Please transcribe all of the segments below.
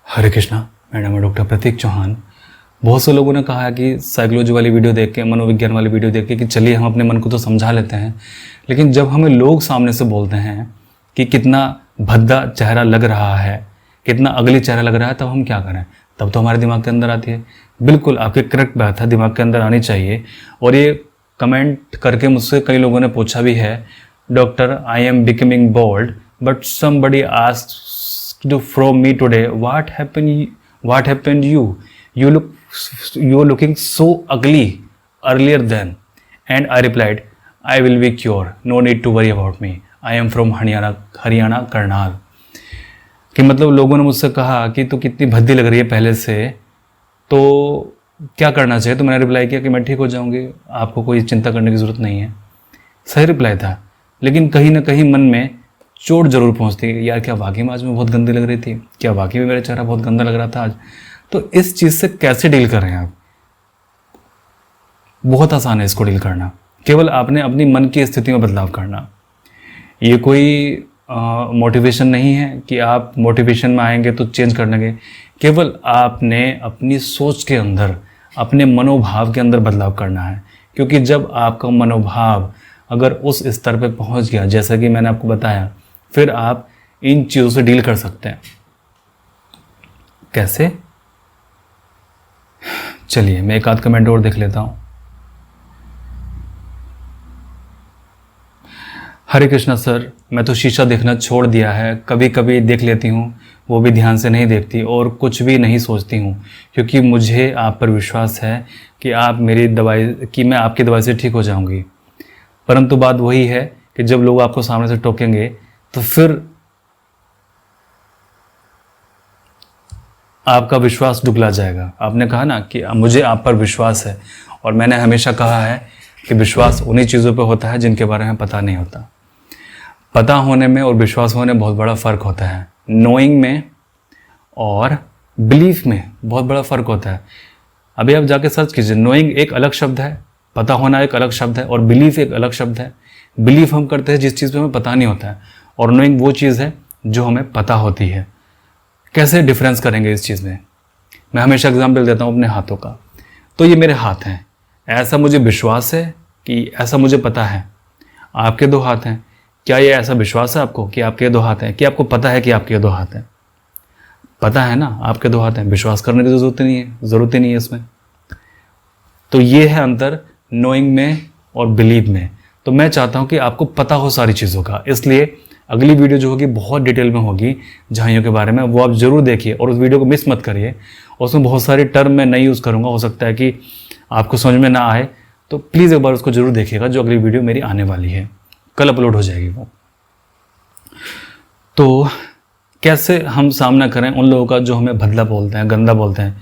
हरे कृष्णा। मेरा नाम है डॉक्टर प्रतीक चौहान। बहुत से लोगों ने कहा है कि साइकोलॉजी वाली वीडियो देख के, मनोविज्ञान वाली वीडियो देख के कि चलिए हम अपने मन को तो समझा लेते हैं, लेकिन जब हमें लोग सामने से बोलते हैं कि कितना भद्दा चेहरा लग रहा है, कितना अगली चेहरा लग रहा है, तब हम क्या करें? तब तो हमारे दिमाग के अंदर आती है। बिल्कुल आपकी करेक्ट बात है, दिमाग के अंदर आनी चाहिए। और ये कमेंट करके मुझसे कई लोगों ने पूछा भी है, doctor I am becoming bold but somebody asked from me today what happened you are looking so ugly earlier then, and I replied I will be cured, no need to worry about me, I am from Haryana Karnal. कि मतलब लोगों ने मुझसे कहा कि तू कितनी भद्दी लग रही है पहले से, तो क्या करना चाहिए? तो मैंने रिप्लाई किया कि मैं ठीक हो जाऊंगी, आपको कोई चिंता करने की ज़रूरत नहीं है। सही रिप्लाई था, लेकिन कहीं ना कहीं मन में चोट ज़रूर पहुंचती है, यार क्या वाकई में आज मैं बहुत गंदी लग रही थी, क्या वाकई में मेरा चेहरा बहुत गंदा लग रहा था आज। तो इस चीज़ से कैसे डील कर रहे हैं आप? बहुत आसान है इसको डील करना, केवल आपने अपनी मन की स्थिति में बदलाव करना। ये कोई मोटिवेशन नहीं है कि आप मोटिवेशन में आएंगे तो चेंज कर देंगे। केवल आपने अपनी सोच के अंदर, अपने मनोभाव के अंदर बदलाव करना है। क्योंकि जब आपका मनोभाव अगर उस स्तर पे पहुंच गया, जैसा कि मैंने आपको बताया, फिर आप इन चीज़ों से डील कर सकते हैं। कैसे? चलिए मैं एक आध कमेंट और देख लेता हूँ। हरे कृष्णा सर, मैं तो शीशा देखना छोड़ दिया है, कभी कभी देख लेती हूँ, वो भी ध्यान से नहीं देखती और कुछ भी नहीं सोचती हूँ, क्योंकि मुझे आप पर विश्वास है कि मैं आपकी दवाई से ठीक हो जाऊँगी। परंतु बात वही है कि जब लोग आपको सामने से टोकेंगे तो फिर आपका विश्वास डुबला जाएगा। आपने कहा ना कि मुझे आप पर विश्वास है, और मैंने हमेशा कहा है कि विश्वास उन्हीं चीज़ों पे होता है जिनके बारे में पता नहीं होता। पता होने में और विश्वास होने में बहुत बड़ा फ़र्क होता है। नोइंग में और बिलीफ में बहुत बड़ा फ़र्क होता है। अभी आप जाके सर्च कीजिए, नोइंग एक अलग शब्द है, पता होना एक अलग शब्द है, और बिलीफ एक अलग शब्द है। बिलीफ हम करते हैं जिस चीज़ पे हमें पता नहीं होता है, और नोइंग वो चीज़ है जो हमें पता होती है। कैसे डिफरेंस करेंगे इस चीज़ में? मैं हमेशा एग्जाम्पल देता हूँ अपने हाथों का। तो ये मेरे हाथ हैं, ऐसा मुझे विश्वास है कि ऐसा मुझे पता है। आपके दो हाथ हैं, क्या ये ऐसा विश्वास है आपको कि आपके दो हाथ हैं, कि आपको पता है कि आपके दो हाथ हैं? पता है ना आपके दो हाथ हैं, विश्वास करने की ज़रूरत ही नहीं है इसमें। तो ये है अंतर नोइंग में और बिलीव में। तो मैं चाहता हूँ कि आपको पता हो सारी चीज़ों का, इसलिए अगली वीडियो जो होगी बहुत डिटेल में होगी झाइयों के बारे में, वो आप ज़रूर देखिए और उस वीडियो को मिस मत करिए। उसमें बहुत सारे टर्म मैं नहीं यूज़ करूँगा, हो सकता है कि आपको समझ में ना आए, तो प्लीज़ एक बार उसको ज़रूर देखिएगा। जो अगली वीडियो मेरी आने वाली है, कल अपलोड हो जाएगी वो। तो कैसे हम सामना करें उन लोगों का जो हमें भद्दा बोलते हैं, गंदा बोलते हैं?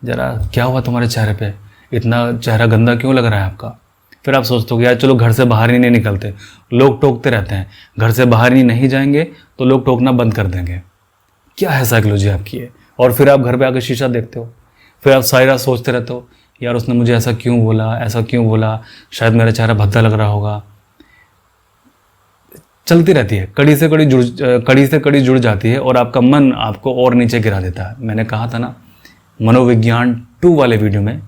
ज़रा क्या हुआ तुम्हारे चेहरे पे, इतना चेहरा गंदा क्यों लग रहा है आपका? फिर आप सोचते हो कि यार चलो घर से बाहर ही नहीं निकलते, लोग टोकते रहते हैं, घर से बाहर ही नहीं जाएंगे तो लोग टोकना बंद कर देंगे। क्या है साइकोलॉजी आपकी है? और फिर आप घर पे आकर शीशा देखते हो, फिर आप सारी रात सोचते रहते हो, यार उसने मुझे ऐसा क्यों बोला, शायद मेरा चेहरा भद्दा लग रहा होगा। चलती रहती है, कड़ी से कड़ी जुड़ जाती है, और आपका मन आपको और नीचे गिरा देता है। मैंने कहा था ना मनोविज्ञान 2 वाले वीडियो में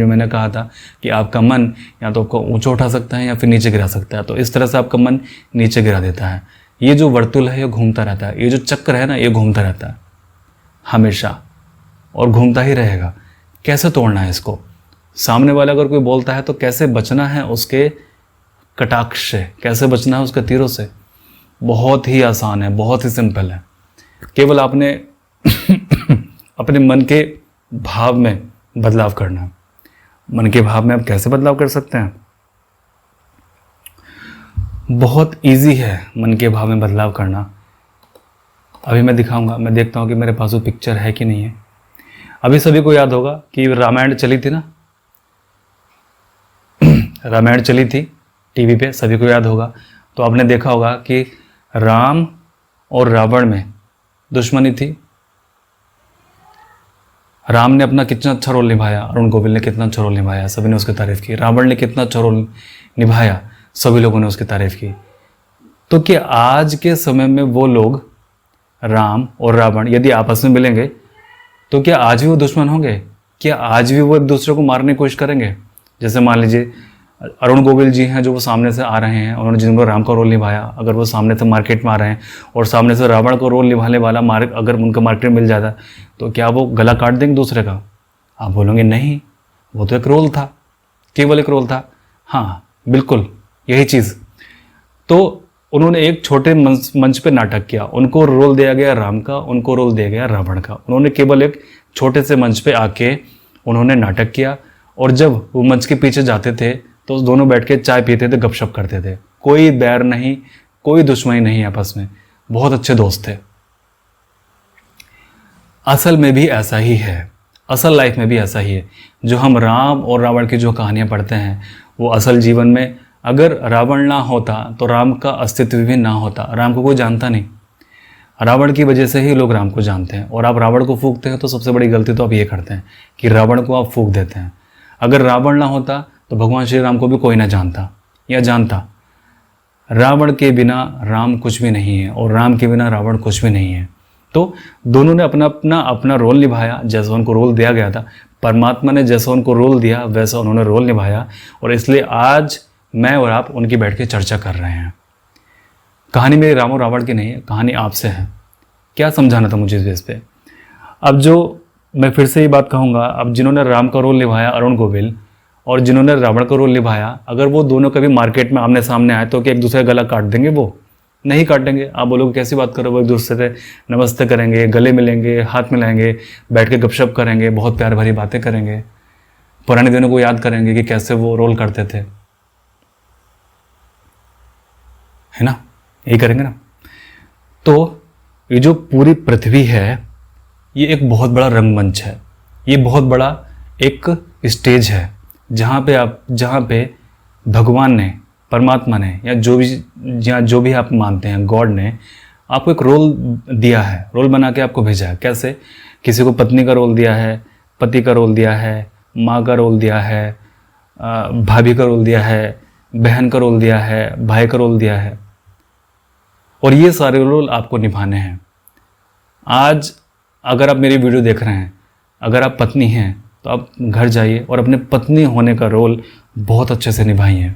मैंने कहा था कि आपका मन या तो आपको ऊंचा उठा सकता है या फिर नीचे गिरा सकता है। तो इस तरह से आपका मन नीचे गिरा देता है। ये जो वर्तुल है ये घूमता रहता है, ये जो चक्र है ना ये घूमता रहता है हमेशा, और घूमता ही रहेगा। कैसे तोड़ना है इसको? सामने वाला अगर कोई बोलता है तो कैसे बचना है उसके कटाक्ष से, कैसे बचना है उसके तीरों से? बहुत ही आसान है, बहुत ही सिंपल है। केवल आपने अपने मन के भाव में बदलाव करना। मन के भाव में आप कैसे बदलाव कर सकते हैं? बहुत इजी है मन के भाव में बदलाव करना। अभी मैं दिखाऊंगा, मैं देखता हूँ कि मेरे पास वो पिक्चर है कि नहीं है। अभी सभी को याद होगा कि रामायण चली थी ना, रामायण चली थी टीवी पे, सभी को याद होगा। तो आपने देखा होगा कि राम और रावण में दुश्मनी थी। राम ने अपना कितना अच्छा रोल निभाया, अरुण गोविल ने कितना अच्छा रोल निभाया, सभी ने उसकी तारीफ़ की। रावण ने कितना अच्छा रोल निभाया, सभी लोगों ने उसकी तारीफ़ की। तो क्या आज के समय में वो लोग राम और रावण यदि आपस में मिलेंगे तो क्या आज भी वो दुश्मन होंगे? क्या आज भी वो एक दूसरे को मारने की कोशिश करेंगे? जैसे मान लीजिए अरुण गोविल जी हैं जो वो सामने से आ रहे हैं, उन्होंने जिनको राम का रोल निभाया, अगर वो सामने से मार्केट में आ रहे हैं और सामने से रावण का रोल निभाने वाला अगर उनका मार्केट में मिल जाता तो क्या वो गला काट देंगे दूसरे का? आप बोलोगे नहीं, वो तो एक रोल था, केवल एक रोल था। हाँ बिल्कुल यही चीज़। तो उन्होंने एक छोटे मंच पे नाटक किया, उनको रोल दिया गया राम का, उनको रोल दिया गया रावण का। उन्होंने केवल एक छोटे से मंच पे आके उन्होंने नाटक किया, और जब वो मंच के पीछे जाते थे तो दोनों बैठ के चाय पीते थे, गपशप करते थे। कोई बैर नहीं, कोई दुश्मनी नहीं आपस में, बहुत अच्छे दोस्त थे। असल में भी ऐसा ही है, असल लाइफ में भी ऐसा ही है। जो हम राम और रावण की जो कहानियाँ पढ़ते हैं वो असल जीवन में, अगर रावण ना होता तो राम का अस्तित्व भी ना होता। राम को कोई जानता नहीं, रावण की वजह से ही लोग राम को जानते हैं। और आप रावण को फूंकते हैं तो सबसे बड़ी गलती तो आप ये करते हैं कि रावण को आप फूंक देते हैं। अगर रावण ना होता तो भगवान श्री राम को भी कोई ना जानता या जानता। रावण के बिना राम कुछ भी नहीं है और राम के बिना रावण कुछ भी नहीं है। तो दोनों ने अपना रोल निभाया जैसा उनको रोल दिया गया था। परमात्मा ने जैसा उनको रोल दिया वैसा उन्होंने रोल निभाया, और इसलिए आज मैं और आप उनकी बैठ के चर्चा कर रहे हैं। कहानी मेरी राम और रावण की नहीं है, कहानी आपसे है। क्या समझाना था मुझे इस बेस पे? अब जो मैं फिर से ये बात कहूँगा, अब जिन्होंने राम का रोल निभाया अरुण गोविल, और जिन्होंने रावण का रोल निभाया, अगर वो दोनों कभी मार्केट में आमने सामने आए तो क्या एक दूसरे का गला काट देंगे? वो नहीं काटेंगे। आप बोलोगे कैसी बात करो, वो एक दूसरे से नमस्ते करेंगे, गले मिलेंगे, हाथ मिलाएंगे, बैठ के गपशप करेंगे, बहुत प्यार भरी बातें करेंगे, पुराने दिनों को याद करेंगे कि कैसे वो रोल करते थे, है ना? यही करेंगे ना? तो ये जो पूरी पृथ्वी है ये एक बहुत बड़ा रंगमंच है, ये बहुत बड़ा एक स्टेज है जहाँ पे भगवान ने, परमात्मा ने, या जो भी आप मानते हैं, गॉड ने आपको एक रोल दिया है, रोल बना के आपको भेजा है। कैसे? किसी को पत्नी का रोल दिया है, पति का रोल दिया है, माँ का रोल दिया है, भाभी का रोल दिया है, बहन का रोल दिया है, भाई का रोल दिया है, और ये सारे रोल आपको निभाने हैं। आज अगर आप मेरी वीडियो देख रहे हैं, अगर आप पत्नी हैं तो आप घर जाइए और अपने पत्नी होने का रोल बहुत अच्छे से निभाइए।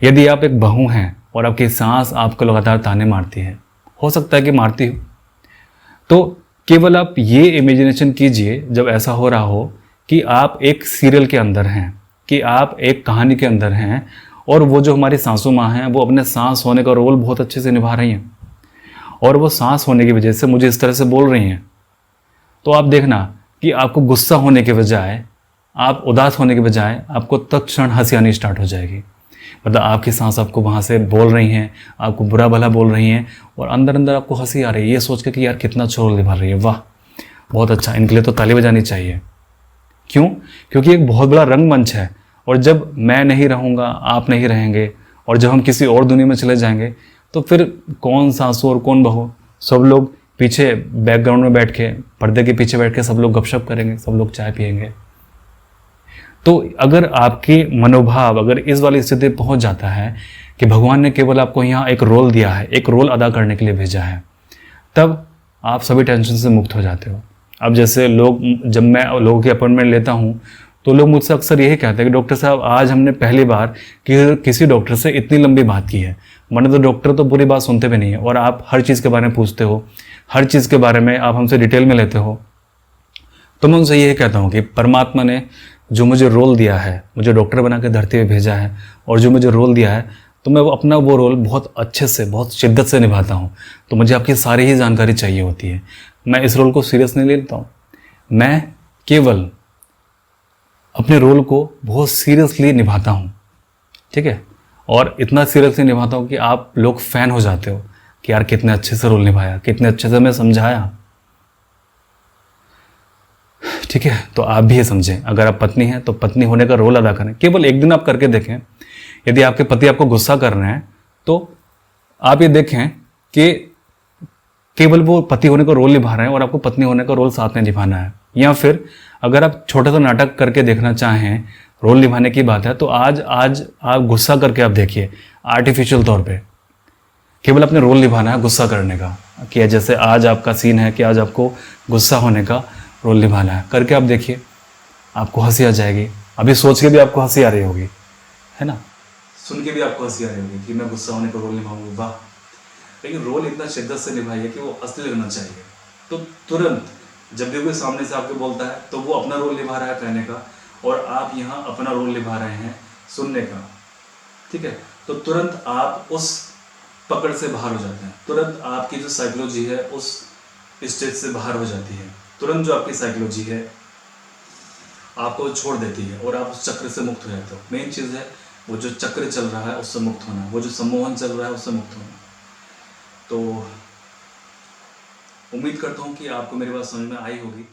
यदि आप एक बहू हैं और आपकी सास आपको लगातार ताने मारती है, हो सकता है कि मारती हो, तो केवल आप ये इमेजिनेशन कीजिए जब ऐसा हो रहा हो कि आप एक सीरियल के अंदर हैं, कि आप एक कहानी के अंदर हैं, और वो जो हमारी सासू माँ हैं वो अपने सास होने का रोल बहुत अच्छे से निभा रही हैं, और वो सास होने की वजह से मुझे इस तरह से बोल रही हैं। तो आप देखना कि आपको गुस्सा होने के बजाय, आप उदास होने के बजाय आपको तत्क्षण हंसी आनी स्टार्ट हो जाएगी। मतलब आपकी सांस आपको वहाँ से बोल रही हैं, आपको बुरा भला बोल रही हैं, और अंदर अंदर आपको हंसी आ रही है ये सोच के कि यार कितना अच्छा रोल निभा रही है, वाह बहुत अच्छा, इनके लिए तो ताली बजानी चाहिए। क्यों? क्योंकि एक बहुत बड़ा रंगमंच है, और जब मैं नहीं रहूँगा, आप नहीं रहेंगे, और जब हम किसी और दुनिया में चले जाएंगे तो फिर कौन सासू और कौन बहू, सब लोग पीछे बैकग्राउंड में बैठ के, पर्दे के पीछे बैठ के सब लोग गपशप करेंगे, सब लोग चाय पियेंगे। तो अगर आपकी मनोभाव अगर इस वाली स्थिति पहुंच जाता है कि भगवान ने केवल आपको यहाँ एक रोल दिया है, एक रोल अदा करने के लिए भेजा है, तब आप सभी टेंशन से मुक्त हो जाते हो। अब जैसे जब मैं लोगों की अपॉइंटमेंट लेता हूँ तो लोग मुझसे अक्सर यही कहते हैं कि डॉक्टर साहब आज हमने पहली बार किसी डॉक्टर से इतनी लंबी बात की है, वरना तो डॉक्टर तो पूरी बात सुनते भी नहीं है, और आप हर चीज़ के बारे में पूछते हो, हर चीज़ के बारे में आप हमसे डिटेल में लेते हो। तो मैं उनसे यही कहता हूँ कि परमात्मा ने जो मुझे रोल दिया है, मुझे डॉक्टर बना के धरती पे भेजा है, और जो मुझे रोल दिया है तो मैं अपना वो रोल बहुत अच्छे से, बहुत शिद्दत से निभाता हूँ। तो मुझे आपकी सारी ही जानकारी चाहिए होती है। मैं इस रोल को सीरियस नहीं लेता हूँ, मैं केवल अपने रोल को बहुत सीरियसली निभाता हूँ, ठीक है? और इतना सीरियसली निभाता हूँ कि आप लोग फ़ैन हो जाते हो कि यार कितने अच्छे से रोल निभाया, कितने अच्छे से मैं समझाया, ठीक है? तो आप भी ये समझें, अगर आप पत्नी हैं तो पत्नी होने का रोल अदा करें। केवल एक दिन आप करके देखें। यदि आपके पति आपको गुस्सा कर रहे हैं तो आप ये देखें कि केवल वो पति होने का रोल निभा रहे हैं और आपको पत्नी होने का रोल साथ में निभाना है। या फिर अगर आप छोटा सा नाटक करके देखना चाहें, रोल निभाने की बात है, तो आज आप गुस्सा करके आप देखिए आर्टिफिशियल तौर पे केवल अपने रोल निभाना है गुस्सा करने का, कि जैसे आज आपका सीन है कि आज आपको गुस्सा होने का रोल निभाना है, करके आप देखिए, आपको हंसी आ जाएगी। अभी सोच के भी आपको हंसी आ रही होगी, है ना, सुन के भी आपको हंसी आ रही होगी कि मैं गुस्सा होने का रोल निभाऊंगी, वाह। लेकिन रोल इतना शिद्दत से निभाइए कि वो असली लगना चाहिए। तो तुरंत जब भी कोई सामने से आपको बोलता है तो वो अपना रोल निभा रहा है कहने का, और आप यहाँ अपना रोल निभा रहे हैं सुनने का, ठीक है। तो तुरंत आप उस पकड़ से बाहर हो जाते हैं, तुरंत आपकी जो साइकोलॉजी है उस स्टेज से बाहर हो जाती है, तुरंत जो आपकी साइकोलॉजी है आपको छोड़ देती है और आप उस चक्र से मुक्त हो जाते हो। मेन चीज़ है वो जो चक्र चल रहा है उससे मुक्त होना, वो जो सम्मोहन चल रहा है उससे मुक्त होना। तो उम्मीद करता हूँ कि आपको मेरी बात समझ में आई होगी।